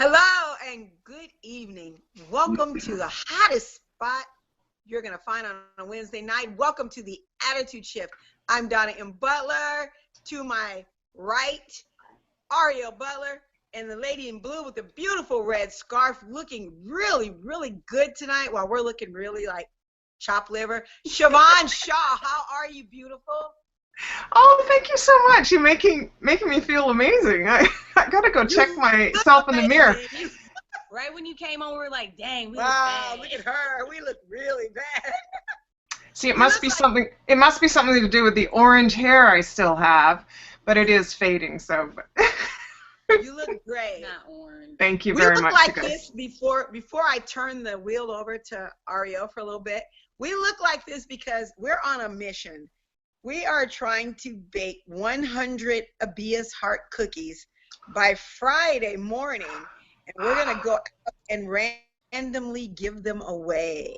Hello and good evening. Welcome to the hottest spot you're going to find on a Wednesday night. Welcome to the Attitude Shift. I'm Donna M. Butler. To my right, Arielle Butler, and the lady in blue with the beautiful red scarf looking really, really good tonight while we're looking really like chopped liver. Siobhan Shaw, how are you, beautiful? Oh, thank you so much. You're making me feel amazing. I gotta go check myself in the mirror. Right when you came on, we were like, dang, we look bad. Look at her. We look really bad. See, it must be something. It must be something to do with the orange hair I still have, but it is fading. So. You look great. Not orange. Thank you very much. We look like this before I turn the wheel over to Arielle for a little bit. We look like this because we're on a mission. We are trying to bake 100 Abia's Heart cookies by Friday morning, and we're going to go out and randomly give them away.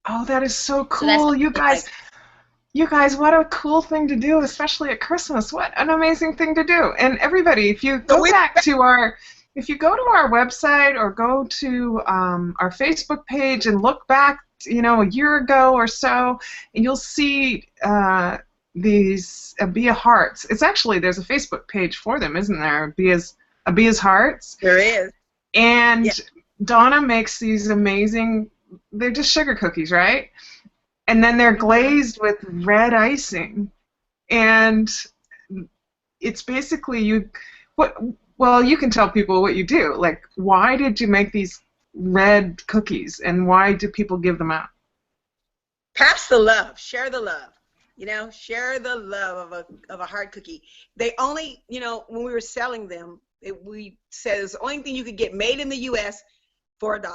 Oh, that is so cool. So you guys, what a cool thing to do, especially at Christmas. What an amazing thing to do. And everybody, if you go to our website or go to our Facebook page and look back, a year ago or so, and you'll see these Abia Hearts. It's actually, there's a Facebook page for them, isn't there? Abia's Hearts. There is. And Donna makes these amazing, they're just sugar cookies, right? And then they're glazed with red icing. And it's basically you can tell people what you do. Like, why did you make these red cookies, and why do people give them out? Pass the love, share the love. Share the love of a heart cookie. They only, when we were selling them, we said it's the only thing you could get made in the U.S. for $1.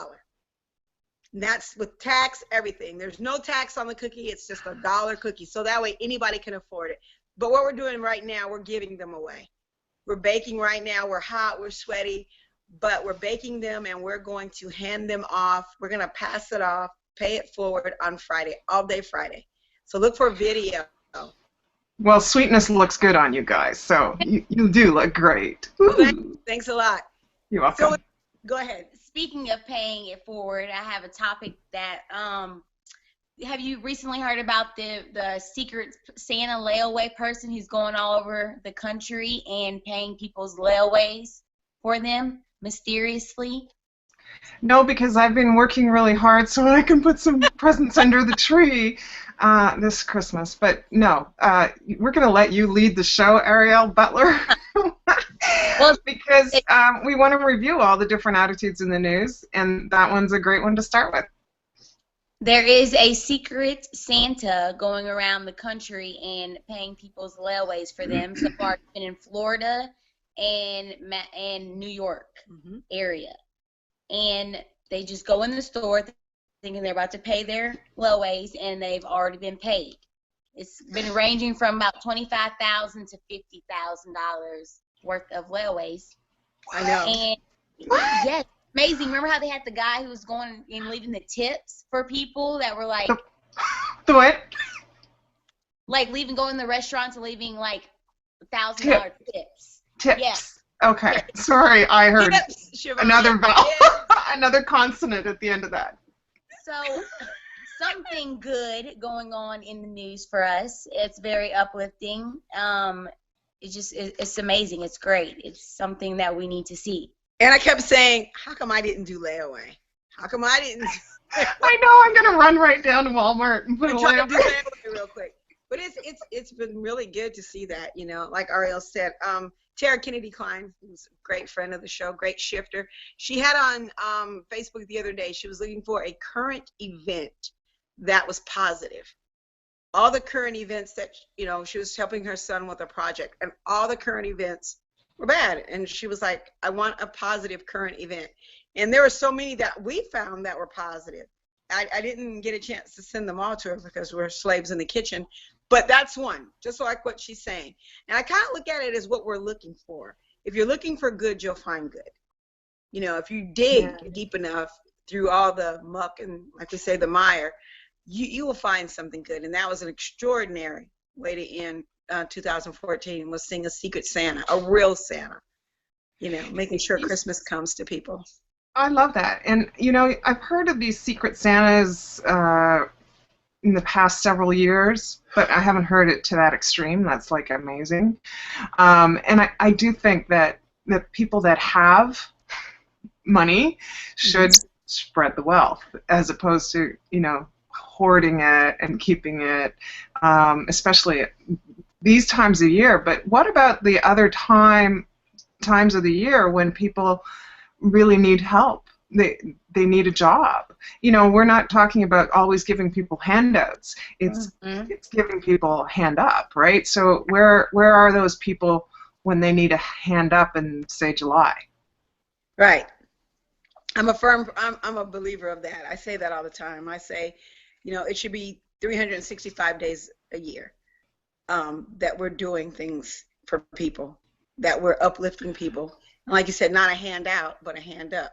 And that's with tax, everything. There's no tax on the cookie. It's just $1 cookie. So that way anybody can afford it. But what we're doing right now, we're giving them away. We're baking right now. We're hot. We're sweaty. But we're baking them, and we're going to hand them off. We're going to pass it off, pay it forward on Friday, all day Friday. So look for a video. Well, sweetness looks good on you guys, so you do look great. Well, thanks a lot. You're welcome. So, go ahead. Speaking of paying it forward, I have a topic that, have you recently heard about the secret Santa layaway person who's going all over the country and paying people's layaways for them? Mysteriously? No, because I've been working really hard so I can put some presents under the tree this Christmas. But no, we're going to let you lead the show, Arielle Butler, because we want to review all the different attitudes in the news, and that one's a great one to start with. There is a secret Santa going around the country and paying people's layaways for them. So far, it's been in Florida and New York area, and they just go in the store thinking they're about to pay their layaways, and they've already been paid. It's been ranging from about $25,000 to $50,000 worth of layaways. I know. And yes, amazing. Remember how they had the guy who was going and leaving the tips for people that were like the what? Like going to the restaurants and leaving like $1,000 tips. Tips. Yes. Okay. Yes. Sorry, I heard another vowel, Yes. another consonant at the end of that. So something good going on in the news for us. It's very uplifting. It's amazing. It's great. It's something that we need to see. And I kept saying, how come I didn't do layaway? How come I didn't? I know. I'm gonna run right down to Walmart and put a layaway. Do layaway real quick. But it's been really good to see that, like Arielle said. Tara Kennedy Klein, who's a great friend of the show, great shifter, she had on Facebook the other day, she was looking for a current event that was positive. All the current events that, she was helping her son with a project, and all the current events were bad. And she was like, I want a positive current event. And there were so many that we found that were positive. I didn't get a chance to send them all to her because we're slaves in the kitchen. But that's one, just like what she's saying. And I kind of look at it as what we're looking for. If you're looking for good, you'll find good. If you dig deep enough through all the muck and, like we say, the mire, you will find something good. And that was an extraordinary way to end 2014, was seeing a secret Santa, a real Santa. you know, making sure Christmas comes to people. I love that. And, you know, I've heard of these Secret Santas in the past several years, but I haven't heard it to that extreme. That's, like, amazing. And I do think that the people that have money should spread the wealth as opposed to, you know, hoarding it and keeping it, especially at these times of year. But what about the other times of the year when people really need help? They need a job. You know, we're not talking about always giving people handouts. It's giving people a hand up, right? So where are those people when they need a hand up in, say, July? Right. I'm a believer of that. I say that all the time. I say, you know, it should be 365 days a year that we're doing things for people, that we're uplifting people. And like you said, not a handout, but a hand up.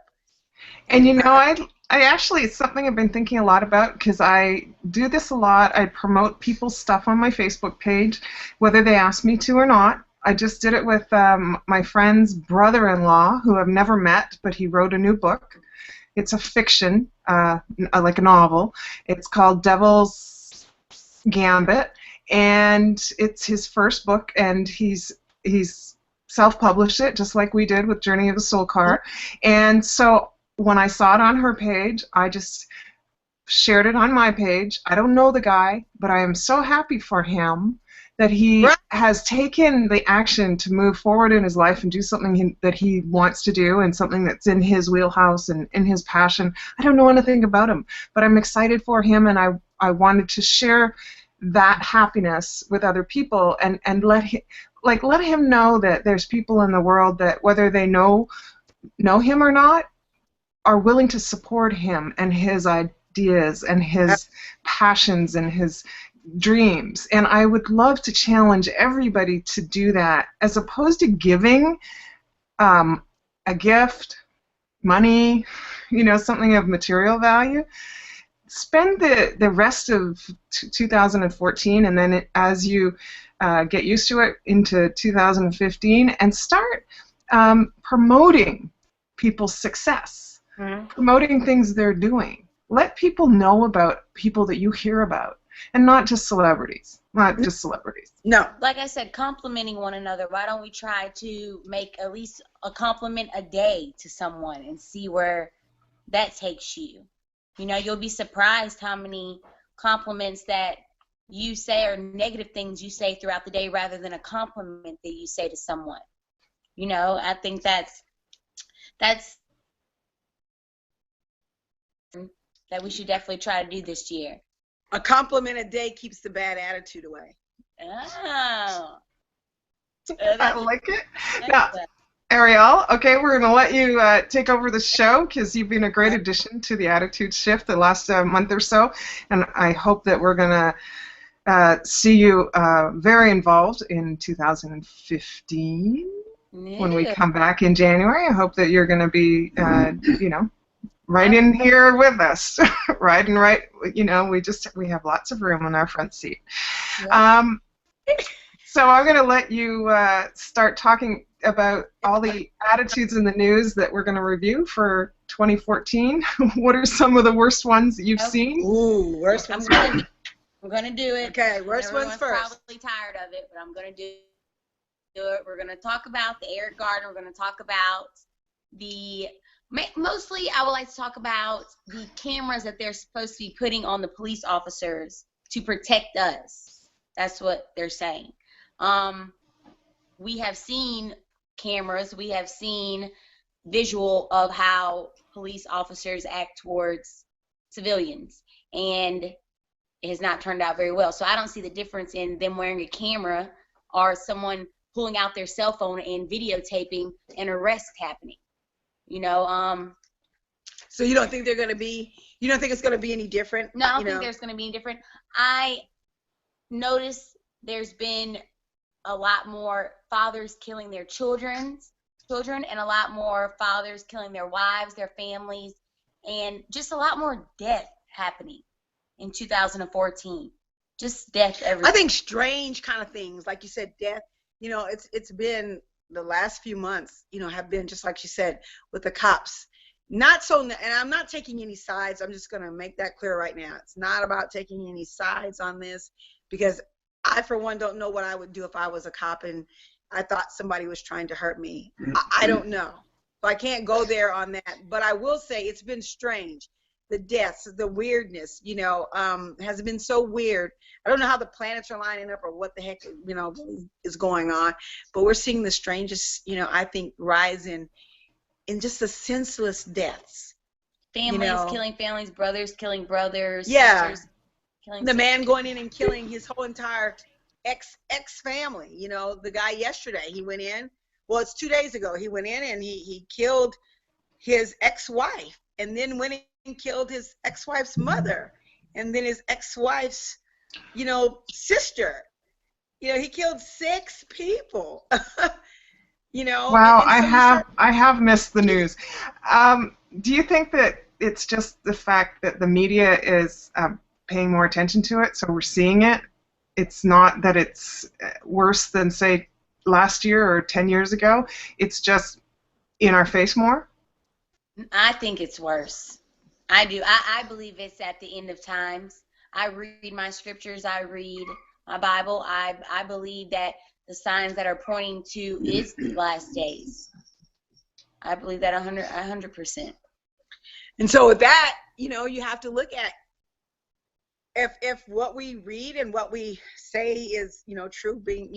And, you know, I actually, it's something I've been thinking a lot about because I do this a lot. I promote people's stuff on my Facebook page, whether they ask me to or not. I just did it with my friend's brother-in-law, who I've never met, but he wrote a new book. It's a fiction, like a novel. It's called Devil's Gambit, and it's his first book, and he's self-published it, just like we did with Journey of the Soul Car. And so when I saw it on her page, I just shared it on my page. I don't know the guy, but I am so happy for him that he has taken the action to move forward in his life and do something that he wants to do and something that's in his wheelhouse and in his passion. I don't know anything about him, but I'm excited for him, and I wanted to share that happiness with other people and let him know that there's people in the world that, whether they know him or not, are willing to support him and his ideas and his passions and his dreams. And I would love to challenge everybody to do that, as opposed to giving a gift, money, you know, something of material value. Spend the rest of 2014, and then as you get used to it into 2015, and start promoting people's success, promoting things they're doing. Let people know about people that you hear about, and not just celebrities. Not just celebrities. No. Like I said, complimenting one another. Why don't we try to make at least a compliment a day to someone and see where that takes you? You know, you'll be surprised how many compliments that you say or negative things you say throughout the day rather than a compliment that you say to someone. You know, I think that's that we should definitely try to do this year. A compliment a day keeps the bad attitude away. Oh. I like it. Now, Arielle, okay, we're going to let you take over the show because you've been a great addition to the Attitude Shift the last month or so, and I hope that we're going to see you very involved in 2015 when we come back in January. I hope that you're going to be, you know, right in here with us, right, you know, we have lots of room on our front seat. Yeah. So I'm going to let you start talking about all the attitudes in the news that we're going to review for 2014. What are some of the worst ones that you've seen? Ooh, worst ones. I'm going to do it. Okay, worst ones first. Probably tired of it, but I'm going to do it. We're going to talk about the Eric Garner. We're going to talk about mostly I would like to talk about the cameras that they're supposed to be putting on the police officers to protect us. That's what they're saying. We have seen cameras. We have seen visual of how police officers act towards civilians, and it has not turned out very well. So I don't see the difference in them wearing a camera or someone pulling out their cell phone and videotaping an arrest happening. You know, so you don't think they're going to be? You don't think it's going to be any different? No, I don't think there's going to be any different. I noticed there's been a lot more fathers killing their children, and a lot more fathers killing their wives, their families, and just a lot more death happening in 2014. Just death everywhere. I think strange kind of things, like you said, death. You know, it's been the last few months, have been just like she said with the cops. Not so, and I'm not taking any sides. I'm just going to make that clear right now. It's not about taking any sides on this, because I, for one, don't know what I would do if I was a cop and I thought somebody was trying to hurt me. I don't know. So I can't go there on that. But I will say it's been strange. The deaths, the weirdness, has been so weird. I don't know how the planets are lining up or what the heck, is going on. But we're seeing the strangest, I think, rise in just the senseless deaths. Families killing families, brothers killing brothers, yeah. Sisters killing the sisters. man going in and killing his whole entire ex family. The guy yesterday, he went in. Well, it's 2 days ago. He went in and he killed his ex-wife, and then went and killed his ex-wife's mother, and then his ex-wife's, sister. He killed 6 people. Wow, I have missed the news. Do you think that it's just the fact that the media is paying more attention to it, so we're seeing it? It's not that it's worse than, say, last year or 10 years ago. It's just in our face more? I think it's worse. I do. I believe it's at the end of times. I read my scriptures. I read my Bible. I believe that the signs that are pointing to is the last days. I believe that 100%. And so with that, you have to look at if what we read and what we say is, true, being,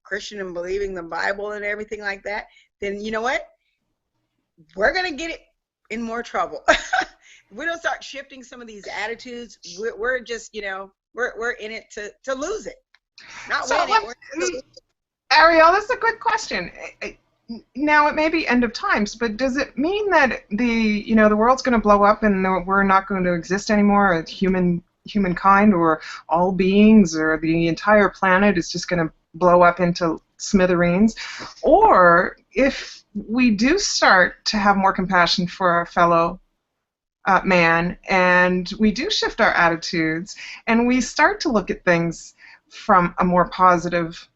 Christian and believing the Bible and everything like that, then you know what? We're going to get it in more trouble. If we don't start shifting some of these attitudes, we're just, we're in it to lose it. Not win it. Arielle, that's a good question. Now, it may be end of times, but does it mean that the world's going to blow up and we're not going to exist anymore as humankind, or all beings, or the entire planet is just going to blow up into smithereens? Or if we do start to have more compassion for our fellow man, and we do shift our attitudes, and we start to look at things from a more positive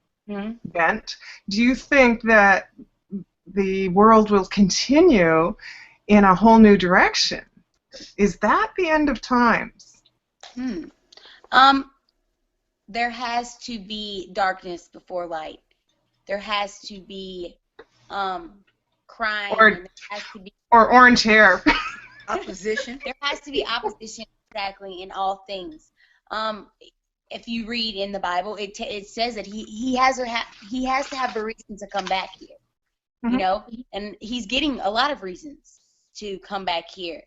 bent, do you think that the world will continue in a whole new direction? Is that the end of times? There has to be darkness before light. There has to be crime. Or, and there has to be or orange hair. Opposition. There has to be opposition, exactly, in all things. If you read in the Bible, it says that he has to have a reason to come back here, and he's getting a lot of reasons to come back here.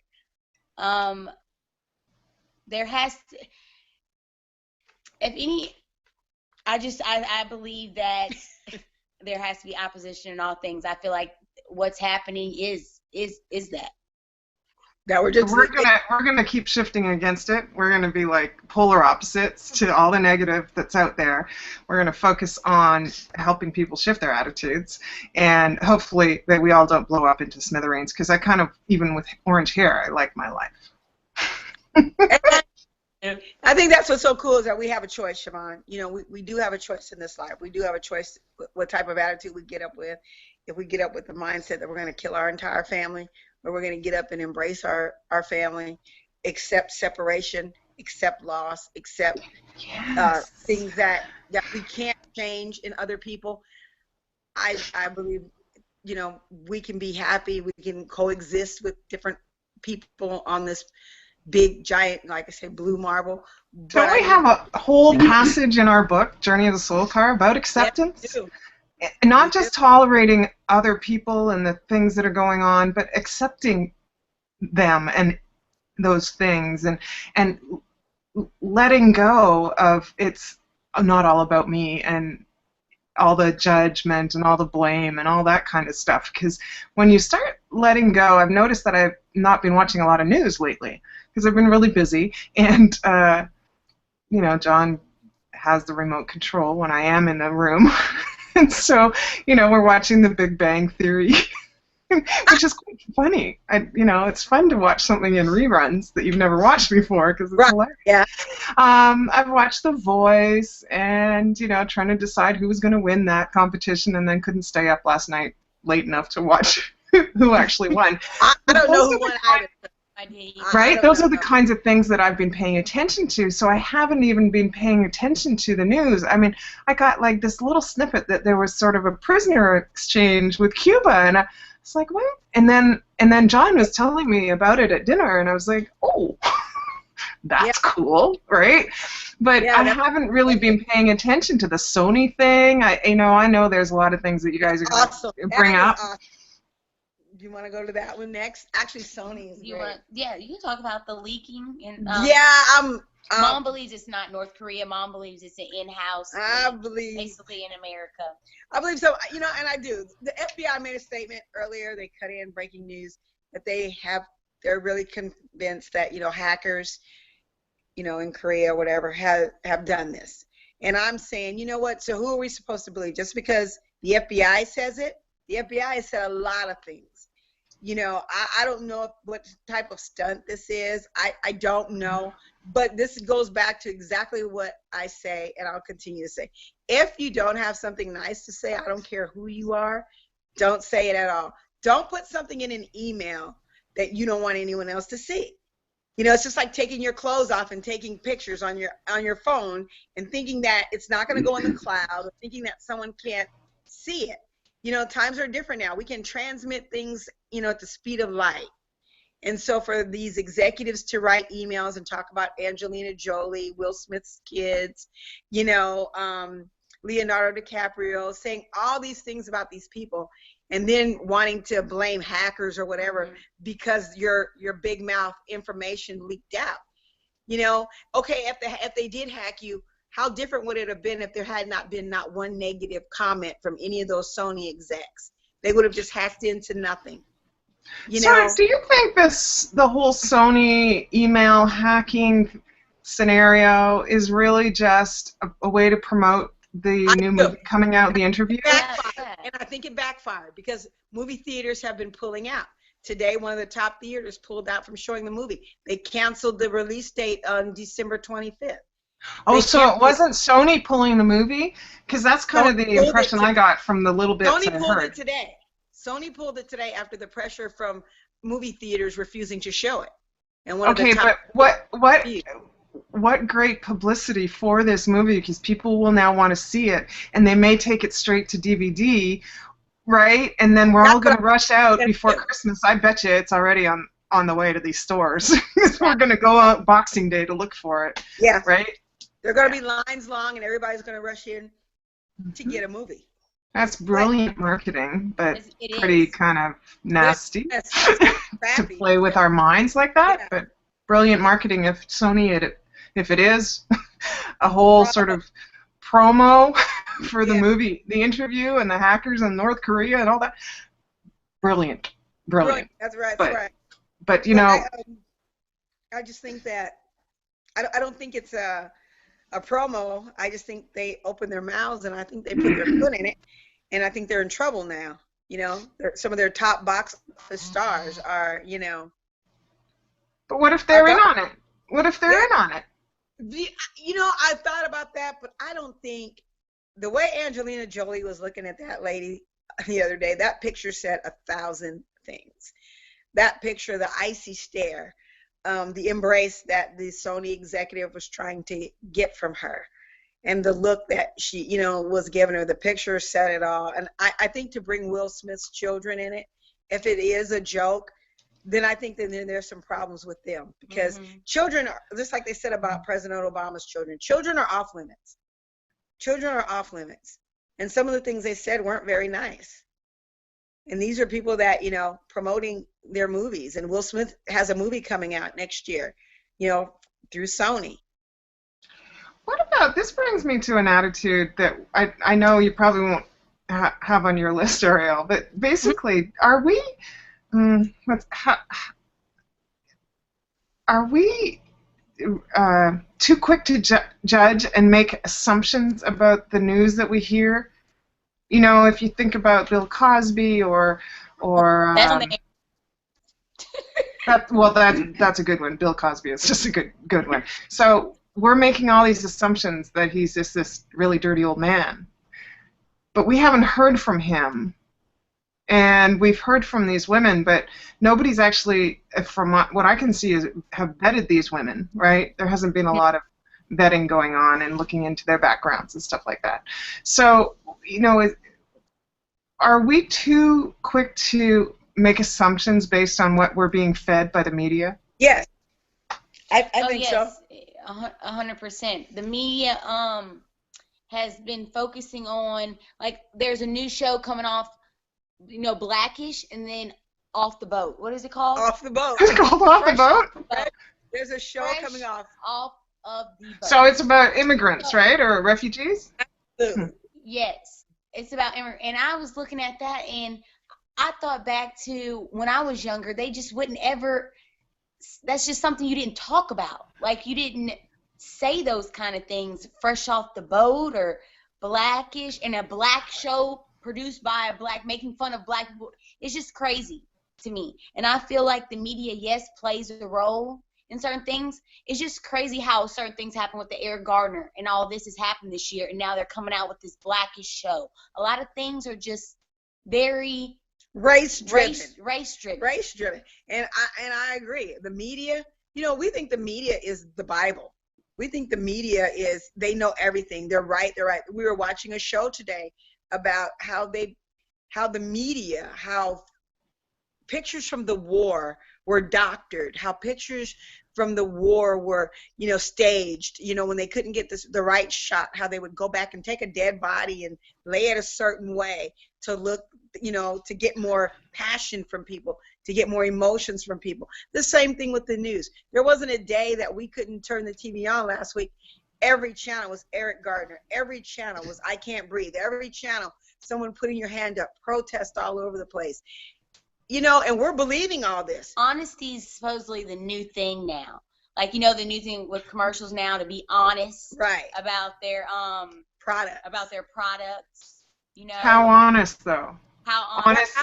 There has to, I believe that there has to be opposition in all things. I feel like what's happening is that. That we're gonna keep shifting against it. We're gonna be like polar opposites to all the negative that's out there. We're gonna focus on helping people shift their attitudes, and hopefully that we all don't blow up into smithereens. Because I kind of, even with orange hair, I like my life. I think that's what's so cool, is that we have a choice, Siobhan. We do have a choice in this life. We do have a choice what type of attitude we get up with. If we get up with the mindset that we're going to kill our entire family, or we're going to get up and embrace our family, accept separation, accept loss, accept things that we can't change in other people. I believe, we can be happy. We can coexist with different people on this big, giant, like I say, blue marble. Don't we have a whole passage in our book, Journey of the Soul Car, about acceptance? Yes, we do. Not just tolerating other people and the things that are going on, but accepting them and those things, and letting go of it's not all about me and all the judgment and all the blame and all that kind of stuff. Because when you start letting go, I've noticed that I've not been watching a lot of news lately because I've been really busy, and John has the remote control when I am in the room. And so, we're watching The Big Bang Theory which is quite funny. It's fun to watch something in reruns that you've never watched before because it's hilarious. Yeah. I've watched The Voice and, trying to decide who was going to win that competition and then couldn't stay up last night late enough to watch who actually won. I don't know who won either. Right? Those are the kinds of things that I've been paying attention to, so I haven't even been paying attention to the news. I mean, I got like this little snippet that there was sort of a prisoner exchange with Cuba, and I was like, what? And then John was telling me about it at dinner, and I was like, oh, that's cool, right? But I haven't really been paying attention to the Sony thing. I know there's a lot of things that you guys are going to bring up. Awesome. Do you want to go to that one next? Actually, Sony is great. You can talk about the leaking. And, Mom believes it's not North Korea. Mom believes it's an in-house. I believe. Basically in America. I believe so. And I do. The FBI made a statement earlier. They cut in breaking news that they're really convinced that, hackers, in Korea or whatever have done this. And I'm saying, you know what? So who are we supposed to believe? Just because the FBI says it? The FBI has said a lot of things. I don't know what type of stunt this is. I don't know. But this goes back to exactly what I say, and I'll continue to say. If you don't have something nice to say, I don't care who you are, don't say it at all. Don't put something in an email that you don't want anyone else to see. It's just like taking your clothes off and taking pictures on your phone and thinking that it's not going to go in the cloud, or thinking that someone can't see it. Times are different now. We can transmit things, at the speed of light. And so for these executives to write emails and talk about Angelina Jolie, Will Smith's kids, Leonardo DiCaprio, saying all these things about these people, and then wanting to blame hackers or whatever because your big mouth information leaked out. Okay, if they did hack you, how different would it have been if there had not been not one negative comment from any of those Sony execs? They would have just hacked into nothing. So, do you think the whole Sony email hacking scenario is really just a way to promote the new movie coming out, The Interview? And I think it backfired because movie theaters have been pulling out. Today, one of the top theaters pulled out from showing the movie. They canceled the release date on December 25th. Oh, so it wasn't Sony pulling the movie? Because that's kind of the impression I got from the little bits I heard. Sony pulled it today. Sony pulled it today after the pressure from movie theaters refusing to show it. And but what great publicity for this movie, because people will now want to see it, and they may take it straight to DVD, right? And then we're all going to rush out before Christmas. I bet you it's already on the way to these stores. We're going to go out Boxing Day to look for it. Yeah. Right? There are going to be lines long, and everybody's going to rush in to get a movie. That's brilliant marketing, but pretty kind of nasty to play with our minds like that. Yeah. But brilliant marketing if Sony, if it is a whole sort of promo for the movie, The Interview, and the hackers in North Korea and all that. Brilliant. That's right. But I just think that I don't think it's a promo. I just think they open their mouths and I think they put their foot in it, and I think they're in trouble now. Some of their top box office stars are, But what if they're in on it? What if they're in on it? I thought about that, but I don't think the way Angelina Jolie was looking at that lady the other day, that picture said 1,000 things. That picture, the icy stare, the embrace that the Sony executive was trying to get from her, and the look that she, was giving her, the picture said it all. And I think to bring Will Smith's children in it, if it is a joke, then I think that there's some problems with them, because children are, just like they said about President Obama's children are off limits. Children are off limits. And some of the things they said weren't very nice. And these are people that, promoting their movies. And Will Smith has a movie coming out next year, through Sony. What about, this brings me to an attitude that I know you probably won't have on your list, Arielle, but basically, are we too quick to judge and make assumptions about the news that we hear you know, if you think about Bill Cosby or that's a good one. Bill Cosby is just a good one. So we're making all these assumptions that he's just this really dirty old man, but we haven't heard from him. And we've heard from these women, but nobody's actually, from what I can see, have vetted these women, right? There hasn't been a lot of vetting going on and looking into their backgrounds and stuff like that. So, you know, are we too quick to make assumptions based on what we're being fed by the media? Yes. I think yes, so. 100%. The media has been focusing on, like, there's a new show coming off, you know, Blackish, and then Off the Boat. What is it called? Off the Boat. It's called Off the Boat? There's a show coming off of the boat. So it's about immigrants, right, or refugees? Yes, it's about immigrants. And I was looking at that, and I thought back to when I was younger. They just wouldn't ever. That's just something you didn't talk about. Like, you didn't say those kind of things. Fresh Off the Boat or Blackish, and a black show produced by a black, making fun of black people. It's just crazy to me. And I feel like the media, yes, plays a role in certain things. It's just crazy how certain things happen with the Eric Garner, and all this has happened this year, and now they're coming out with this Blackish show. A lot of things are just very race-driven. Race-driven. And I agree. The media, you know, we think the media is the Bible. We think the media is, they know everything. They're right. We were watching a show today about how the media, how pictures from the war were doctored, how pictures from the war were, you know, staged, you know, when they couldn't get the right shot, how they would go back and take a dead body and lay it a certain way to look, you know, to get more passion from people, to get more emotions from people. The same thing with the news. There wasn't a day that we couldn't turn the TV on last week. Every channel was Eric Garner. Every channel was I Can't Breathe. Every channel, someone putting your hand up, protest all over the place. You know, and we're believing all this. Honesty is supposedly the new thing now. Like, you know, the new thing with commercials now, to be honest, right, about their products. You know. How honest, though? How honest?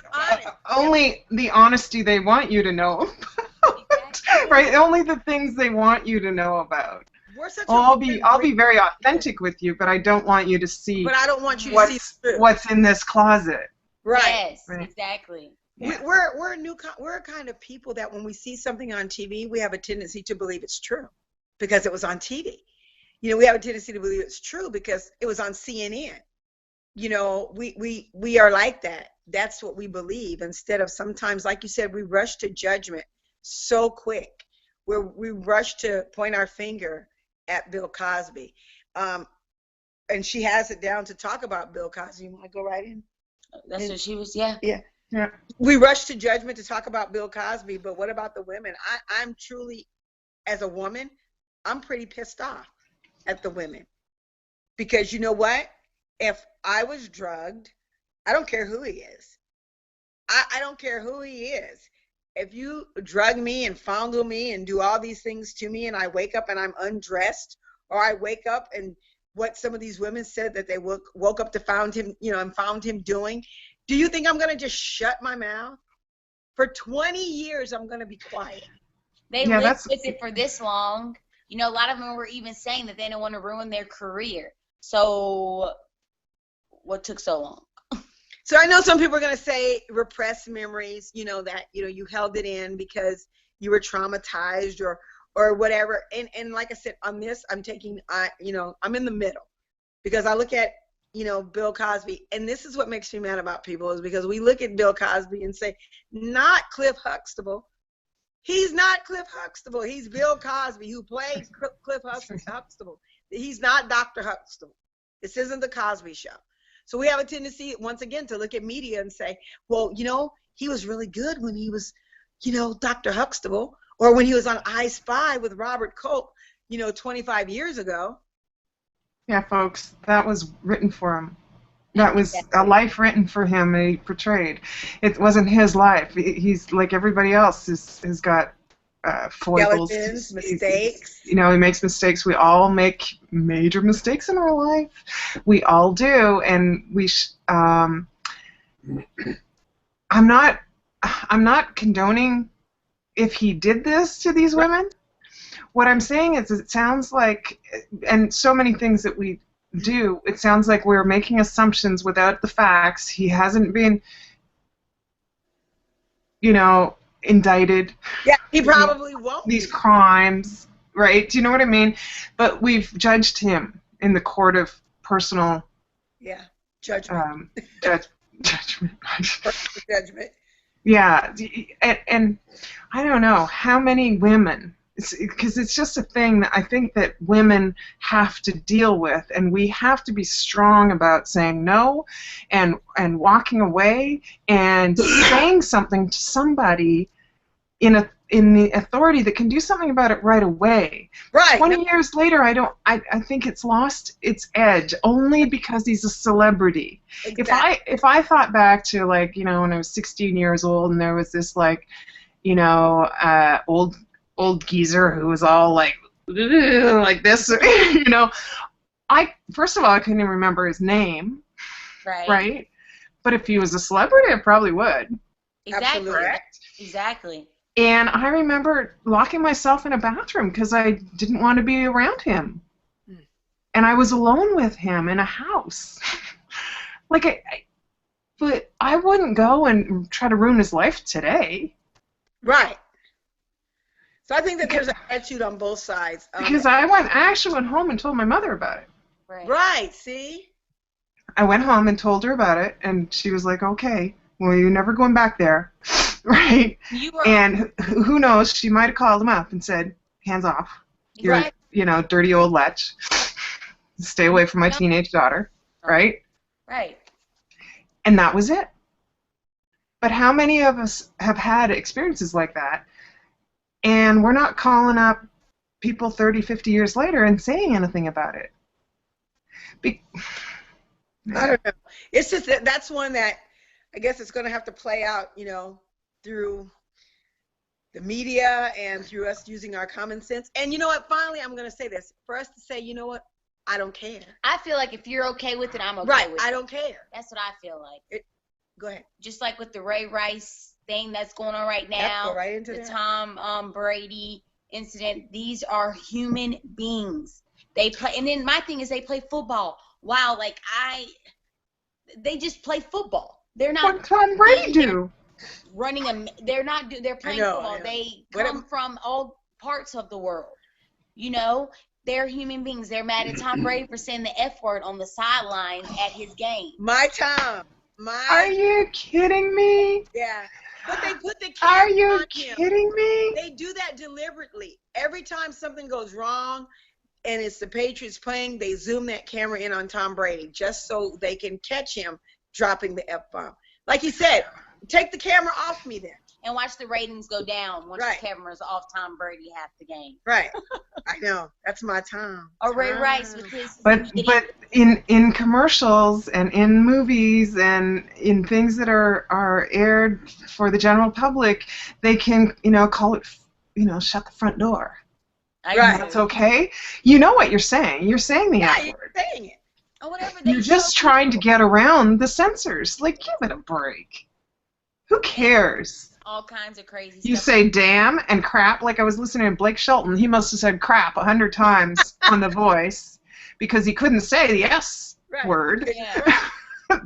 Only the honesty they want you to know. Exactly. Right? Only the things they want you to know about. I'll be very authentic with you, but I don't want you to see. But I don't want you to see what's in this closet. Right. Yes, right. Exactly. Yeah. We're a kind of people that when we see something on TV, we have a tendency to believe it's true because it was on TV. You know, we have a tendency to believe it's true because it was on CNN. You know, we are like that. That's what we believe. Instead of sometimes, like you said, we rush to judgment so quick. We rush to point our finger at Bill Cosby. And she has it down to talk about Bill Cosby. You want to go right in? That's what she was, yeah. Yeah. We rush to judgment to talk about Bill Cosby, but what about the women? I'm truly, as a woman, I'm pretty pissed off at the women. Because you know what? If I was drugged, I don't care who he is. I don't care who he is. If you drug me and fondle me and do all these things to me and I wake up and I'm undressed, or I wake up and what some of these women said that they woke up to found him, you know, and found him doing, do you think I'm going to just shut my mouth? For 20 years, I'm going to be quiet. They lived with it for this long. You know, a lot of them were even saying that they don't want to ruin their career. So what took so long? So I know some people are going to say repressed memories, you know, that, you know, you held it in because you were traumatized or whatever. And like I said, on this, I'm taking, you know, I'm in the middle because I look at, you know, Bill Cosby, and this is what makes me mad about people is because we look at Bill Cosby and say, not Cliff Huxtable. He's not Cliff Huxtable. He's Bill Cosby who played Cliff Huxtable. He's not Dr. Huxtable. This isn't the Cosby Show. So we have a tendency, once again, to look at media and say, well, you know, he was really good when he was, you know, Dr. Huxtable, or when he was on I Spy with Robert Culp, you know, 25 years ago. Yeah, folks, that was written for him. That was a life written for him and he portrayed. It wasn't his life. He's like everybody else has got foibles. Skeletons, mistakes. You know, he makes mistakes. We all make major mistakes in our life. We all do, and I'm not condoning if he did this to these women. What I'm saying is, it sounds like, and so many things that we do, it sounds like we're making assumptions without the facts. He hasn't been, you know, indicted. Yeah, he probably won't. These crimes, right? Do you know what I mean? But we've judged him in the court of personal. Yeah, judgment. Judgment. Judgment. Yeah, and I don't know how many women. Because it's just a thing that I think that women have to deal with, and we have to be strong about saying no, and walking away, and saying something to somebody in the authority that can do something about it right away. Right. 20 years later, I think it's lost its edge only because he's a celebrity. Exactly. If I thought back to, like, you know, when I was 16 years old and there was this, like, you know, old geezer who was all like this, you know, first of all, I couldn't even remember his name, right? But if he was a celebrity, I probably would. Exactly. Correct? Exactly. And I remember locking myself in a bathroom because I didn't want to be around him, and I was alone with him in a house. Like, but I wouldn't go and try to ruin his life today. Right. So I think that there's an attitude on both sides. Because I actually went home and told my mother about it. Right, see? I went home and told her about it, and she was like, okay, well, you're never going back there, right? And who knows, she might have called him up and said, hands off. You're, you know, dirty old lech. Stay away from my teenage daughter, right? Right. And that was it. But how many of us have had experiences like that? And we're not calling up people 30, 50 years later and saying anything about it. I don't know. It's just that's one that I guess it's going to have to play out, you know, through the media and through us using our common sense. And you know what? Finally, I'm going to say this. For us to say, you know what? I don't care. I feel like if you're okay with it, I'm okay with it. Right. I don't care. That's what I feel like. Go ahead. Just like with the Ray Rice thing that's going on right now, go right into the that. Tom Brady incident. These are human beings. They play, and then my thing is they play football. Wow, like they just play football. They're not. What Tom Brady do? They're not. They're playing football. They come from all parts of the world. You know, they're human beings. They're mad at Tom Brady for saying the F word on the sidelines at his game. My Tom. Are you kidding me? Yeah. But they put the camera Are you on him. kidding me? They do that deliberately. Every time something goes wrong and it's the Patriots playing, they zoom that camera in on Tom Brady just so they can catch him dropping the F-bomb. Like he said, take the camera off me then. And watch the ratings go down once Right. the camera's off Tom Brady half the game. Right. I know. That's my Tom. Or Ray Rice with his. But in commercials and in movies and in things that are aired for the general public, they can, you know, call it, you know, shut the front door. Right. That's okay. You know what you're saying. You're saying the F word. You're saying it. Or whatever. You're just trying to get around the censors. Like, give it a break. Who cares? All kinds of crazy You stuff. say damn and crap. Like, I was listening to Blake Shelton. He must have said crap 100 times on The Voice because he couldn't say the S word. Yeah.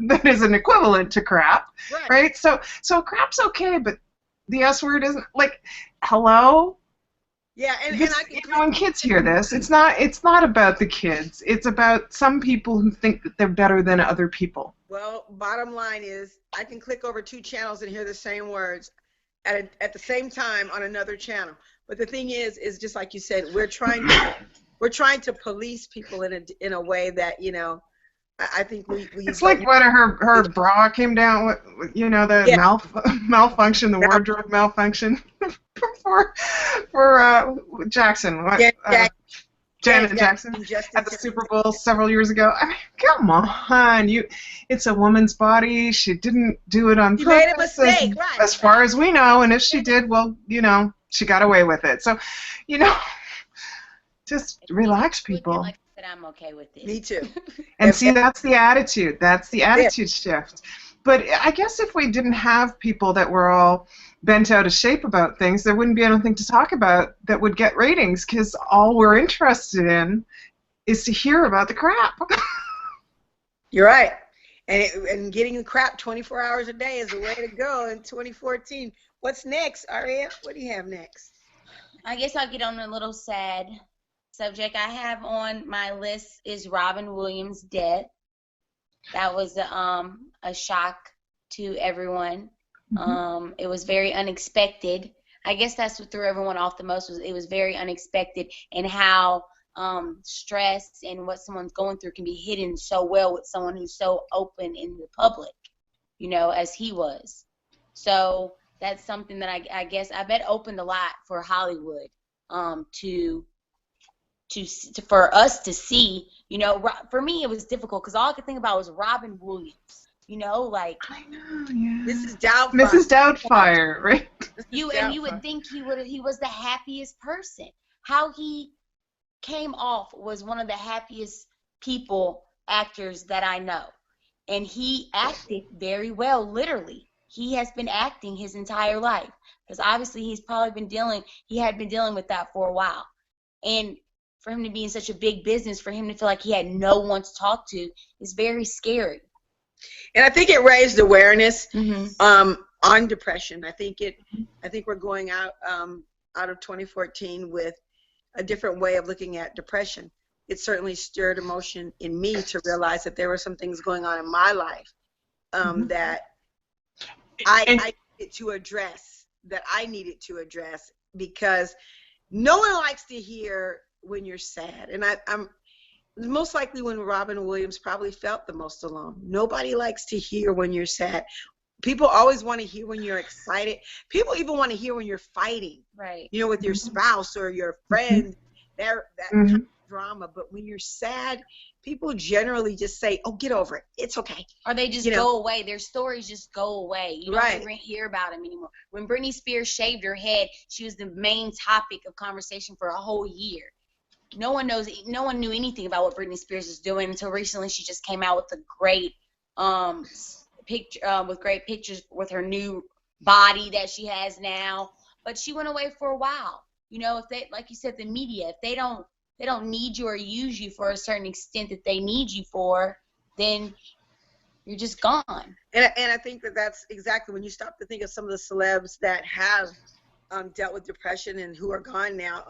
That is an equivalent to crap, Right. right? So crap's okay, but the S word isn't. Like, hello? Yeah, and This, I can you know, when kids hear this, it's not about the kids. It's about some people who think that they're better than other people. Well, bottom line is I can click over 2 channels and hear the same words at the same time on another channel. But the thing is just like you said, we're trying to police people in a way that, you know, I think we it's like when her bra came down with, you know, the malfunction, the wardrobe malfunction for Jackson. Janet Jackson at the Super Bowl several years ago. I mean, come on, it's a woman's body. She didn't do it on purpose. She made a mistake, as far as we know. And if she did, well, you know, She got away with it. So, you know, just relax, people. Like I said, I'm okay with it. Me too. And see, that's the attitude. That's the attitude shift. But I guess if we didn't have people that were all bent out of shape about things, there wouldn't be anything to talk about that would get ratings, because all we're interested in is to hear about the crap. You're right. And getting the crap 24 hours a day is the way to go in 2014. What's next, Arielle? What do you have next? I guess I'll get on a little sad subject. I have on my list is Robin Williams' death. That was a shock to everyone. It was very unexpected. I guess that's what threw everyone off the most. It was very unexpected, and how stress and what someone's going through can be hidden so well with someone who's so open in the public, you know, as he was. So that's something that I guess I bet opened a lot for Hollywood for us to see. You know, for me it was difficult because all I could think about was Robin Williams. You know, like, I know, yeah. Mrs. Doubtfire. Mrs. Doubtfire, right? You would think he was the happiest person. How he came off was one of the happiest actors that I know, and he acted very well. Literally, he has been acting his entire life, because obviously he had been dealing with that for a while, and for him to be in such a big business, for him to feel like he had no one to talk to is very scary. And I think it raised awareness on depression. I think we're going out of 2014 with a different way of looking at depression. It certainly stirred emotion in me to realize that there were some things going on in my life that I needed to address, because no one likes to hear when you're sad. And I'm most likely when Robin Williams probably felt the most alone. Nobody likes to hear when you're sad. People always want to hear when you're excited. People even want to hear when you're fighting, right? You know, with your spouse or your friend, that kind of drama. But when you're sad, people generally just say, "Oh, get over it. It's okay." Or they just go away. Their stories just go away. You don't even hear about them anymore. When Britney Spears shaved her head, she was the main topic of conversation for a whole year. No one knew anything about what Britney Spears is doing until recently. She just came out with a great great pictures with her new body that she has now. But she went away for a while. You know, if they, like you said, the media, if they don't need you or use you for a certain extent that they need you for, then you're just gone. And I think that's exactly when you stop to think of some of the celebs that have dealt with depression and who are gone now.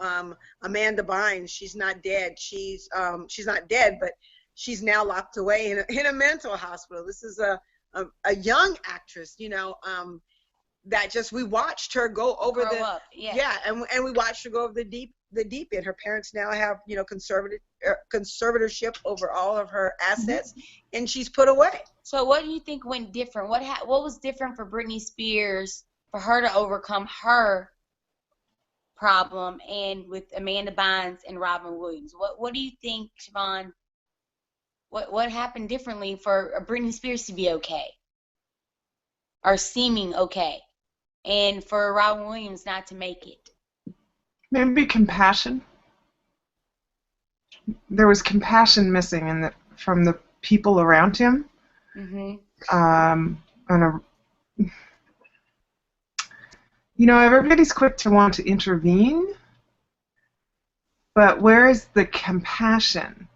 Amanda Bynes, she's not dead. She's not dead, but she's now locked away in a mental hospital. This is a young actress, you know, that just, we watched her go over and we watched her go over the deep end. Her parents now have, you know, conservatorship over all of her assets, and she's put away. So what do you think went different? What was different for Britney Spears for her to overcome her problem, and with Amanda Bynes and Robin Williams? What do you think, Siobhan? What happened differently for Britney Spears to be okay, or seeming okay, and for Robin Williams not to make it? Maybe compassion. There was compassion missing from the people around him. You know, everybody's quick to want to intervene, but where is the compassion?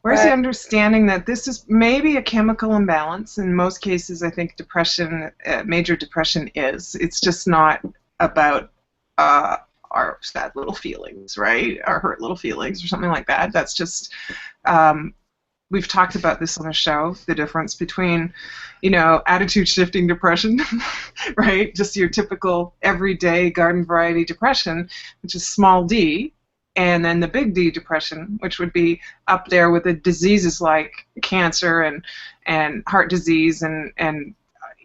Where's the understanding that this is maybe a chemical imbalance? In most cases, I think depression, major depression is. It's just not about our sad little feelings, right? Our hurt little feelings or something like that. That's just, we've talked about this on the show, the difference between, you know, attitude shifting depression, right? Just your typical everyday garden variety depression, which is small d, and then the big D depression, which would be up there with the diseases like cancer and heart disease and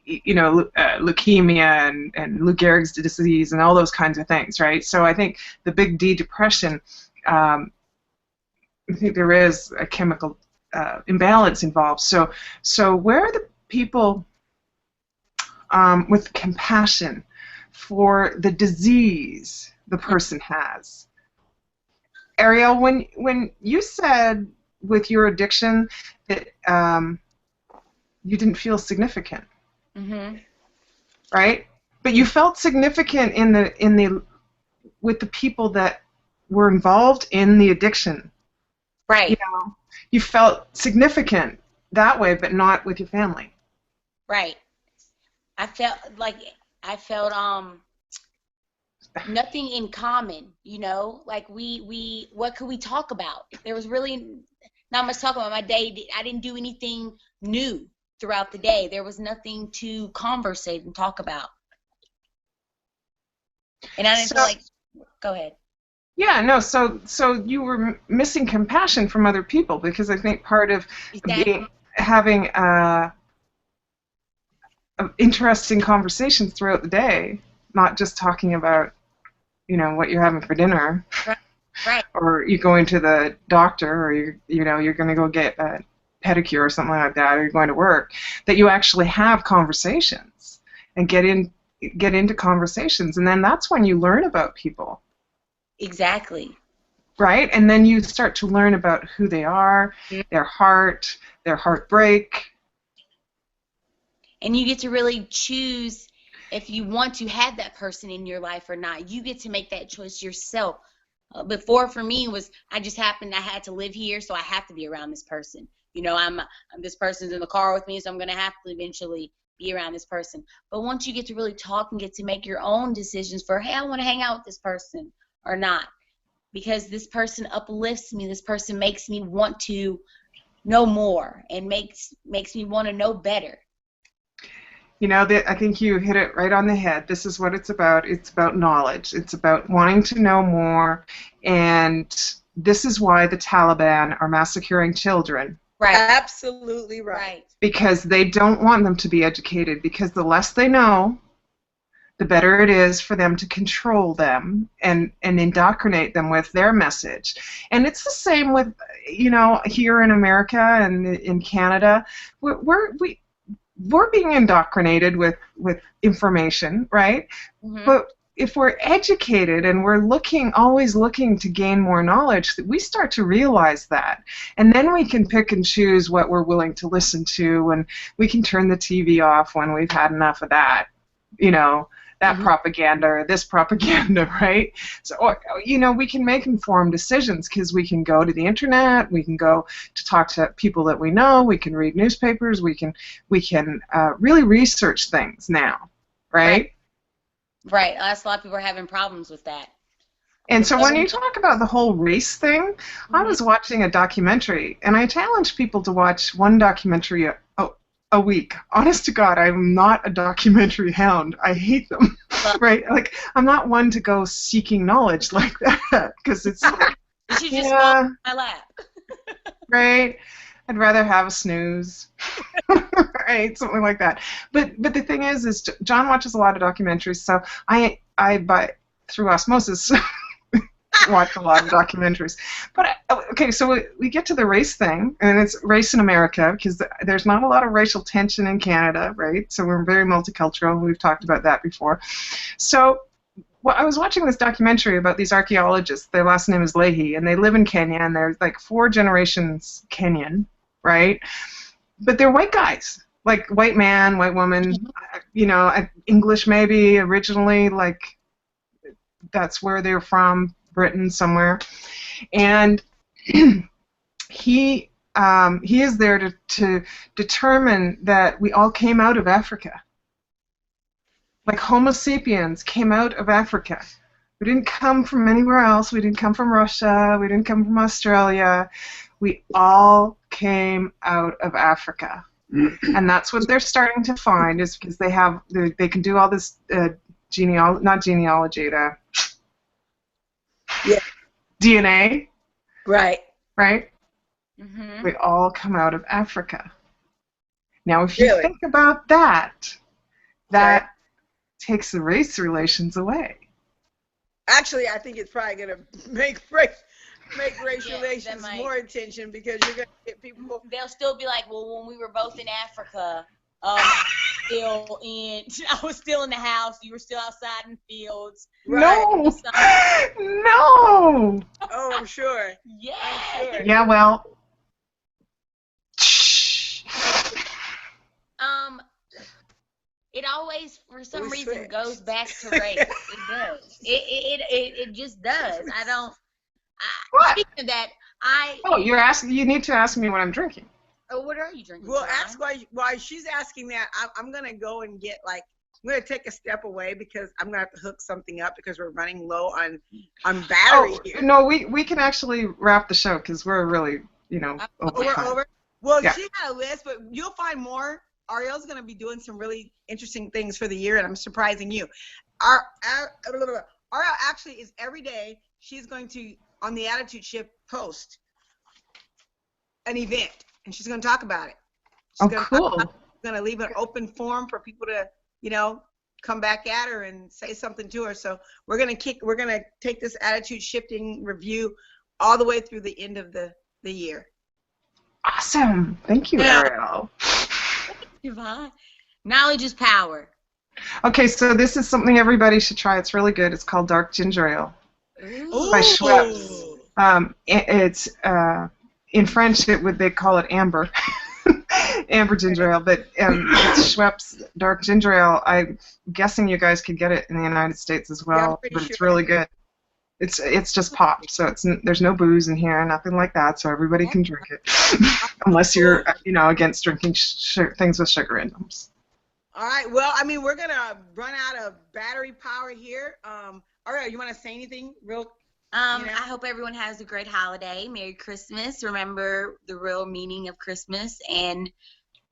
you know, leukemia and Lou Gehrig's disease and all those kinds of things, right? So I think the big D depression, I think there is a chemical imbalance involved. So where are the people with compassion for the disease the person has. Arielle, when you said with your addiction that you didn't feel significant, right? But you felt significant in the with the people that were involved in the addiction, right? You know, you felt significant that way, but not with your family, right? I felt nothing in common, you know, like we what could we talk about? There was really not much talk about. My day, I didn't do anything new throughout the day. There was nothing to conversate and talk about. And I didn't feel like, go ahead. Yeah, no, so you were missing compassion from other people, because I think part of having interesting conversations throughout the day, not just talking about, you know, what you're having for dinner, right. Or you going to the doctor, or you're going to go get a pedicure or something like that, or you're going to work, that you actually have conversations and get into conversations, and then that's when you learn about people. Exactly. Right? And then you start to learn about who they are, their heart, their heartbreak. And you get to really choose if you want to have that person in your life or not. You get to make that choice yourself. Before, for me, was I had to live here, so I have to be around this person. You know, this person's in the car with me, so I'm going to have to eventually be around this person. But once you get to really talk and get to make your own decisions for, hey, I want to hang out with this person or not, because this person uplifts me, this person makes me want to know more and makes me want to know better. You know, I think you hit it right on the head. This is what it's about. It's about knowledge. It's about wanting to know more, and this is why the Taliban are massacring children. Right. Absolutely right. Because they don't want them to be educated, because the less they know, the better it is for them to control them and indoctrinate them with their message. And it's the same with, you know, here in America and in Canada. We're being indoctrinated with information, right? But if we're educated and we're always looking to gain more knowledge, we start to realize that. And then we can pick and choose what we're willing to listen to, and we can turn the TV off when we've had enough of that, you know, that propaganda or this propaganda, right? So, you know, we can make informed decisions because we can go to the internet, we can go to talk to people that we know, we can read newspapers, we can really research things now, right? Right. A lot of people are having problems with that. And so when you talk about the whole race thing, I was watching a documentary, and I challenge people to watch one documentary a week. Honest to God, I'm not a documentary hound. I hate them, right? Like, I'm not one to go seeking knowledge like that, because it's like, you should just fall in my lap. Right? I'd rather have a snooze, right? Something like that. But the thing is John watches a lot of documentaries, so I through osmosis watch a lot of documentaries. But okay, so we get to the race thing, and it's race in America, because there's not a lot of racial tension in Canada, right? So we're very multicultural. We've talked about that before. So I was watching this documentary about these archaeologists. Their last name is Leahy, and they live in Kenya, and they're like 4 generations Kenyan, right? But they're white guys, like white man, white woman, you know, English maybe originally, like that's where they're from, Britain somewhere, and he is there to determine that we all came out of Africa. Like Homo sapiens came out of Africa. We didn't come from anywhere else. We didn't come from Russia. We didn't come from Australia. We all came out of Africa, and that's what they're starting to find, is because they can do all this DNA. Right. We all come out of Africa. Now, if you think about that takes the race relations away. Actually, I think it's probably going to make race relations more attention, because you're going to get people. They'll still be like, well, when we were both in Africa, still in the house. You were still outside in the fields. No. No. Oh, I'm sure. Yeah. I'm sure. Yeah, well. It always, for some reason, switched. goes back to race. It does. It just does. What? Speaking of that, Oh, you need to ask me what I'm drinking. Oh, what are you drinking? Well, Siobhan? ask why she's asking that. I'm gonna go and get I'm gonna take a step away because I'm gonna have to hook something up because we're running low on battery here. No, we can actually wrap the show because we're really, over time. Over. Well, Yeah. she had a list, but you'll find more. Arielle's gonna be doing some really interesting things for the year, and I'm surprising you. Arielle actually is every day. She's going to on the Attitude Shift post an event, and she's going to talk about it. She's Cool. Going to leave an open forum for people to, come back at her and say something to her. So we're going to take this attitude shifting review all the way through the end of the year. Awesome. Thank you, Arielle. Siobhan. Knowledge is power. Okay, so this is something everybody should try. It's really good. It's called Dark Ginger Ale by Schweppes. It's in French they call it amber, amber ginger ale, but it's Schweppes Dark Ginger Ale. I'm guessing you guys could get it in the United States as well, but it's really good. It's just pop, so there's no booze in here, nothing like that, so everybody can drink it, unless you're against drinking things with sugar in them. All right. Well, I mean, we're gonna run out of battery power here. Arielle, you want to say anything real? I hope everyone has a great holiday. Merry Christmas. Remember the real meaning of Christmas and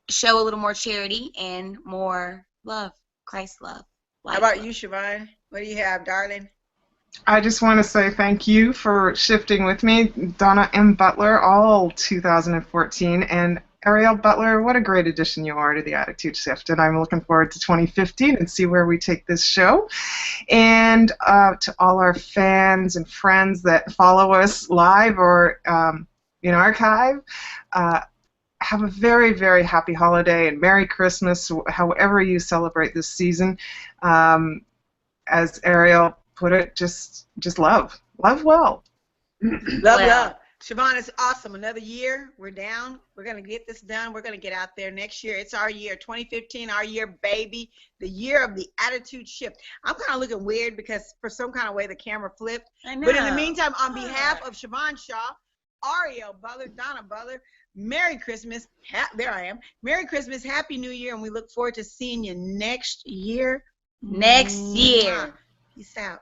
show a little more charity and more love, Christ love. How about you, Siobhan? What do you have, darling? I just want to say thank you for shifting with me, Donna M. Butler, all 2014, and Arielle Butler, what a great addition you are to the Attitude Shift, and I'm looking forward to 2015 and see where we take this show. And to all our fans and friends that follow us live or in archive, have a very, very happy holiday and Merry Christmas, however you celebrate this season. As Arielle put it, just love. Love well. Love. Siobhan, it's awesome. Another year. We're down. We're going to get this done. We're going to get out there next year. It's our year, 2015, our year, baby. The year of the Attitude Shift. I'm kind of looking weird because for some kind of way the camera flipped. I know. But in the meantime, on behalf of Siobhan Shaw, Arielle Butler, Donna Butler, Merry Christmas. There I am. Merry Christmas. Happy New Year. And we look forward to seeing you next year. Next year. Peace out.